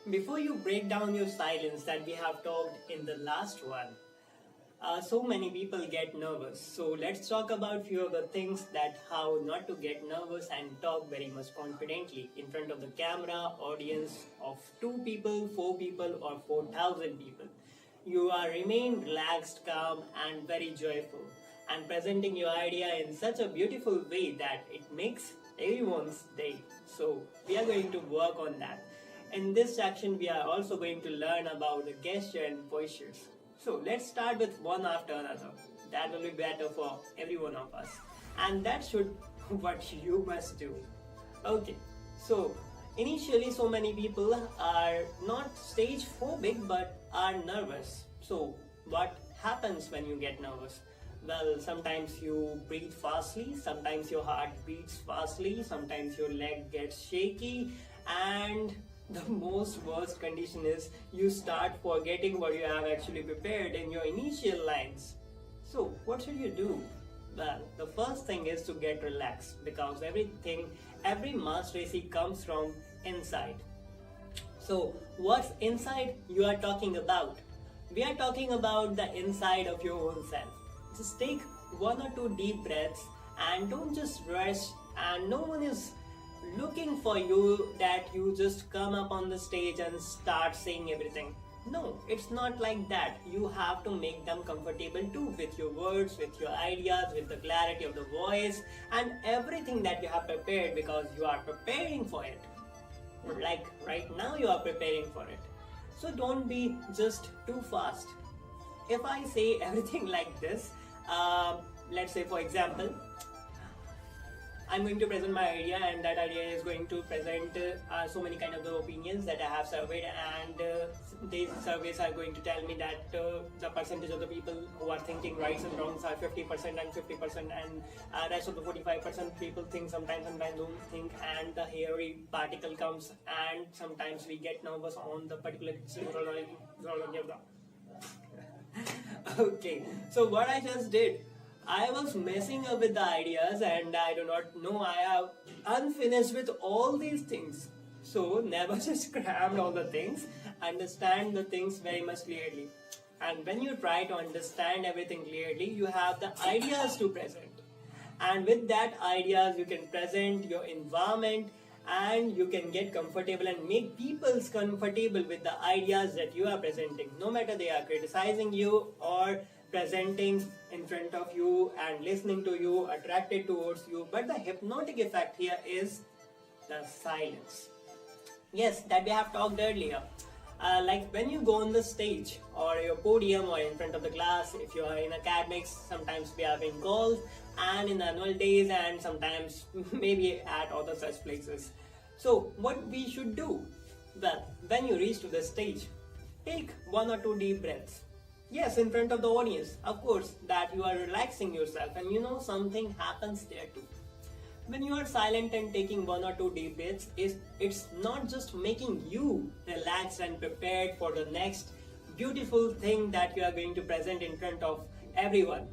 Before you break down your silence that we have talked in the last one, so many people get nervous. So let's talk about few of the things that how not to get nervous and talk very much confidently in front of the camera, audience of 2 people, 4 people, or 4,000 people. You are remain relaxed, calm, and very joyful, and presenting your idea in such a beautiful way that it makes everyone's day. So we are going to work on that. In this section, we are also going to learn about the gesture and postures. So let's start with one after another. That will be better for every one of us. And that should what you must do. Okay, so initially so many people are not stage phobic but are nervous. So what happens when you get nervous? Well, sometimes you breathe fastly, sometimes your heart beats fastly, sometimes your leg gets shaky, and the most worst condition is you start forgetting what you have actually prepared in your initial lines. So what should you do? Well, the first thing is to get relaxed, because every mastery comes from inside. So what's inside you are talking about? We are talking about the inside of your own self. Just take 1 or 2 deep breaths and don't just rush, and no one is looking for you that you just come up on the stage and start saying everything. No, it's not like that. You have to make them comfortable too with your words, with your ideas, with the clarity of the voice and everything that you have prepared, because you are preparing for it. Like right now you are preparing for it. So don't be just too fast. If I say everything like this, let's say for example, I'm going to present my idea, and that idea is going to present so many kind of the opinions that I have surveyed, and these surveys are going to tell me that the percentage of the people who are thinking rights and wrongs are 50% and 50%, and rest of the 45% people think sometimes don't think, and the hairy particle comes, and sometimes we get nervous on the particular neurology of the okay, so what I just did, I was messing up with the ideas, and I do not know, I have unfinished with all these things. So never just grab all the things, understand the things very much clearly. And when you try to understand everything clearly, you have the ideas to present. And with that ideas, you can present your environment, and you can get comfortable and make people comfortable with the ideas that you are presenting, no matter they are criticizing you or presenting in front of you and listening to you, attracted towards you. But the hypnotic effect here is the silence. Yes, that we have talked earlier. Like when you go on the stage or your podium or in front of the class, if you are in academics, sometimes we are being called, and in the annual days, and sometimes maybe at other such places. So what we should do? Well, when you reach to the stage, take 1 or 2 deep breaths. Yes, in front of the audience, of course, that you are relaxing yourself, and you know something happens there too. When you are silent and taking 1 or 2 deep breaths, it's not just making you relaxed and prepared for the next beautiful thing that you are going to present in front of everyone.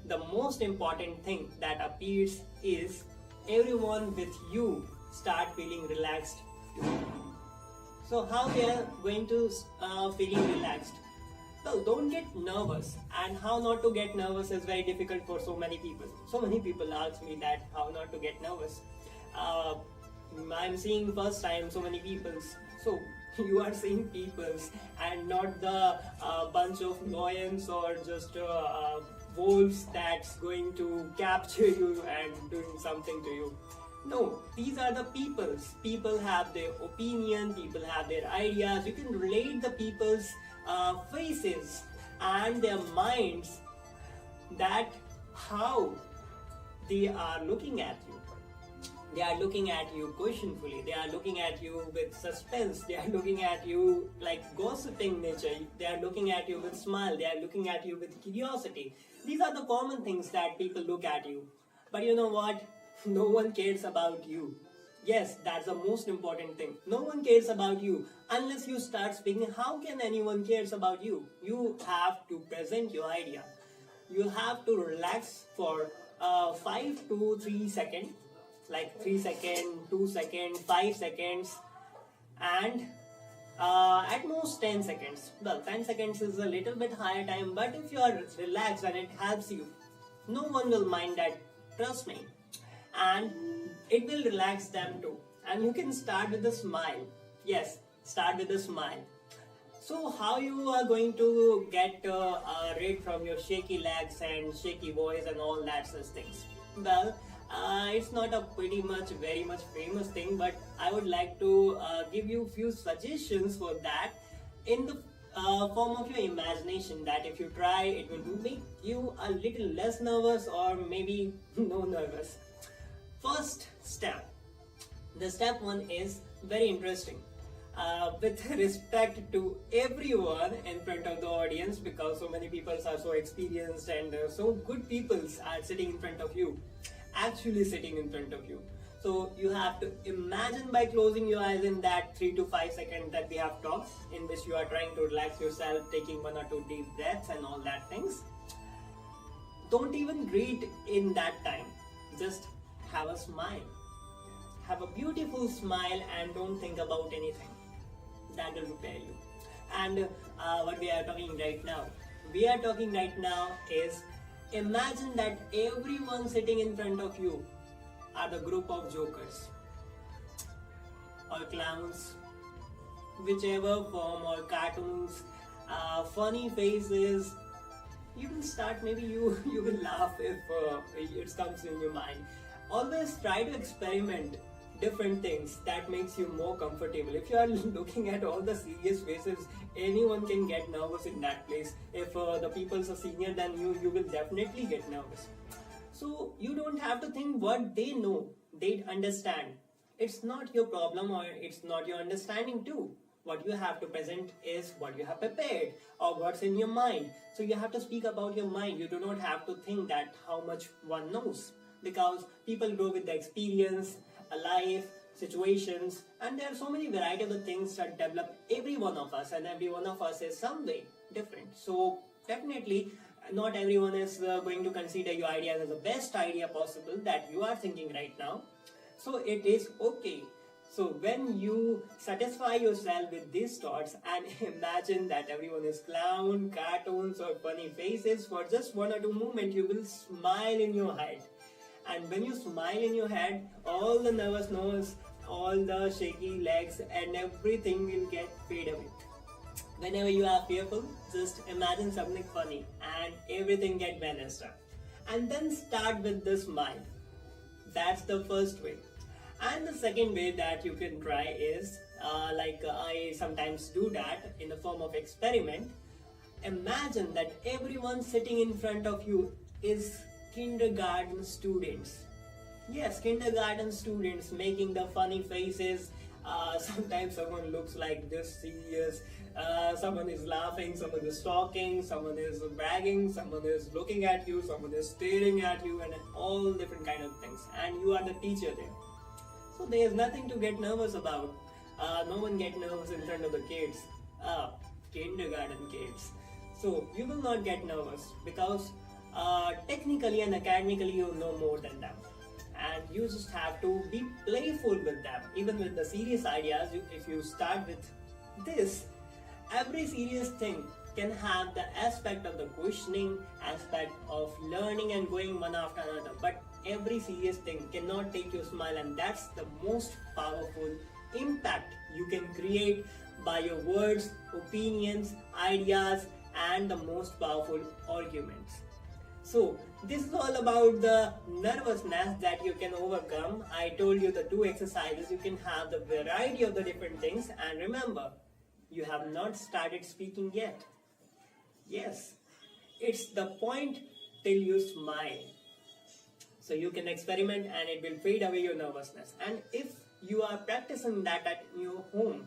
The most important thing that appears is everyone with you start feeling relaxed too. So how they are going to feeling relaxed? Well, don't get nervous, and how not to get nervous is very difficult for so many people. So many people ask me that how not to get nervous. I'm seeing first time so many peoples. So you are seeing peoples and not the bunch of lions or just wolves that's going to capture you and doing something to you. No, these are the peoples. People have their opinion, people have their ideas. You can relate the people's faces and their minds, that how they are looking at you. They are looking at you questionfully, they are looking at you with suspense, they are looking at you like gossiping nature, they are looking at you with smile, they are looking at you with curiosity. These are the common things that people look at you. But you know what? No one cares about you. Yes, that's the most important thing. No one cares about you unless you start speaking. How can anyone cares about you? You have to present your idea. You have to relax for 5 to 3 seconds, like 3 seconds, 2 seconds, 5 seconds, and at most 10 seconds. Well, 10 seconds is a little bit higher time, but if you are relaxed and it helps you, no one will mind that, trust me. And it will relax them too. And you can start with a smile. Yes, start with a smile. So how you are going to get rid from your shaky legs and shaky voice and all that such things? Well, it's not a very much famous thing, but I would like to give you few suggestions for that in the form of your imagination, that if you try, it will make you a little less nervous or maybe no nervous. First step. The step one is very interesting. With respect to everyone in front of the audience, because so many people are so experienced and so good people are sitting in front of you, actually sitting in front of you. So you have to imagine by closing your eyes in that 3 to 5 seconds that we have talked, in which you are trying to relax yourself, taking 1 or 2 deep breaths and all that things. Don't even read in that time. Just have a smile. Have a beautiful smile and don't think about anything. That will prepare you. And what we are talking right now? We are talking right now is, imagine that everyone sitting in front of you are the group of jokers or clowns, whichever form, or cartoons, funny faces. You will start, maybe you will laugh if it comes in your mind. Always try to experiment different things that makes you more comfortable. If you are looking at all the serious faces, anyone can get nervous in that place. If the people are senior than you will definitely get nervous. So you don't have to think what they know, they understand. It's not your problem, or it's not your understanding too. What you have to present is what you have prepared or what's in your mind. So you have to speak about your mind. You do not have to think that how much one knows, because people grow with the experience, life, situations, and there are so many variety of the things that develop every one of us, and every one of us is some way different. So definitely not everyone is going to consider your idea as the best idea possible that you are thinking right now. So it is okay. So when you satisfy yourself with these thoughts and imagine that everyone is clown, cartoons or funny faces, for just 1 or 2 moments you will smile in your head. And when you smile in your head, all the nervousness, all the shaky legs and everything will get fade away. Whenever you are fearful, just imagine something funny and everything get vanished. And then start with the smile. That's the first way. And the second way that you can try is, I sometimes do that in the form of experiment. Imagine that everyone sitting in front of you is kindergarten students. Yes, kindergarten students making the funny faces. Sometimes someone looks like this serious, someone is laughing, someone is talking, someone is bragging, someone is looking at you, someone is staring at you, and all different kind of things. And you are the teacher there. So there is nothing to get nervous about. No one get nervous in front of the kids. Kindergarten kids. So you will not get nervous, because technically and academically you know more than them, and you just have to be playful with them. Even with the serious ideas, if you start with this, every serious thing can have the aspect of the questioning, aspect of learning and going one after another, but every serious thing cannot take your smile, and that's the most powerful impact you can create by your words, opinions, ideas, and the most powerful arguments. So this is all about the nervousness that you can overcome. I told you the 2 exercises. You can have the variety of the different things, and remember, you have not started speaking yet. Yes, it's the point till you smile. So you can experiment and it will fade away your nervousness. And if you are practicing that at your home,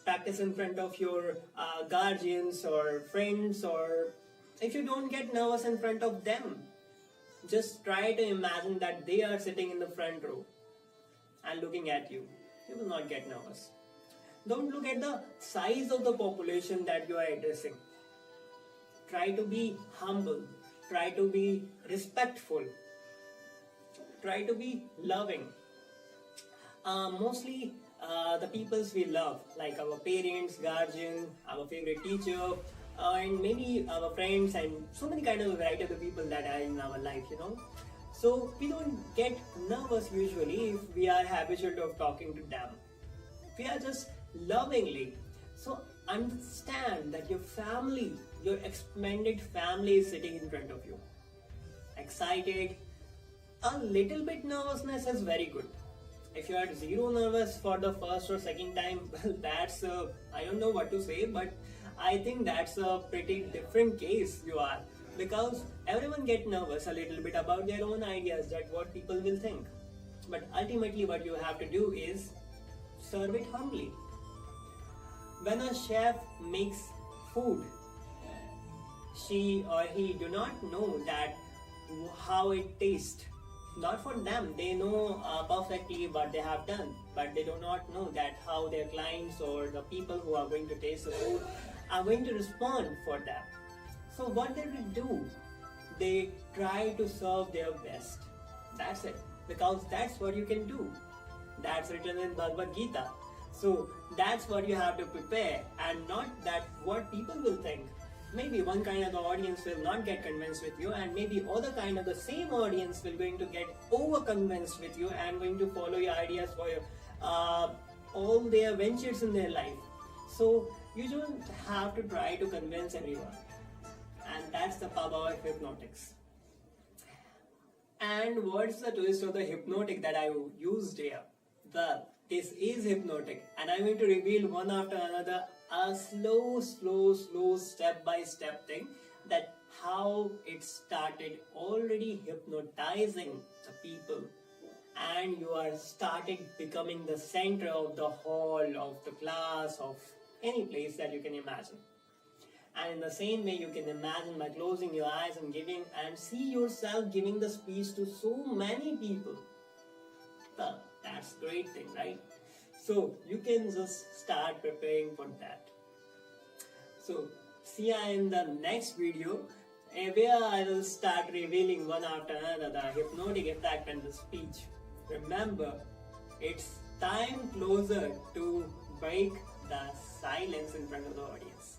practice in front of your guardians or friends, or if you don't get nervous in front of them, just try to imagine that they are sitting in the front row and looking at you. You will not get nervous. Don't look at the size of the population that you are addressing. Try to be humble. Try to be respectful. Try to be loving. Mostly the peoples we love, like our parents, guardian, our favorite teacher, and maybe our friends, and so many kind of variety of the people that are in our life, So we don't get nervous usually if we are habitual of talking to them. We are just lovingly. So understand that your family, your expanded family is sitting in front of you. Excited, a little bit nervousness is very good. If you are zero nervous for the first or second time, well, that's I don't know what to say, but I think that's a pretty different case you are, because everyone get nervous a little bit about their own ideas, that what people will think. But ultimately what you have to do is serve it humbly. When a chef makes food, she or he do not know that how it tastes. Not for them, they know perfectly what they have done, but they do not know that how their clients or the people who are going to taste the food are going to respond for them. So what they will do, they try to serve their best. That's it, because that's what you can do. That's written in Bhagavad Gita. So that's what you have to prepare, and not that what people will think. Maybe one kind of the audience will not get convinced with you, and maybe other kind of the same audience will going to get over convinced with you and going to follow your ideas for your all their ventures in their life. So you don't have to try to convince everyone, and that's the power of hypnotics. And what's the twist of the hypnotic that I used here? Well, this is hypnotic, and I'm going to reveal one after another a slow step-by-step thing, that how it started already hypnotizing the people, and you are started becoming the center of the hall, of the class, of any place that you can imagine. And in the same way, you can imagine by closing your eyes and see yourself giving the speech to so many people. Well, that's a great thing, right? So you can just start preparing for that. So see ya in the next video, where I will start revealing one after another the hypnotic effect and the speech. Remember, it's time closer to break the silence in front of the audience.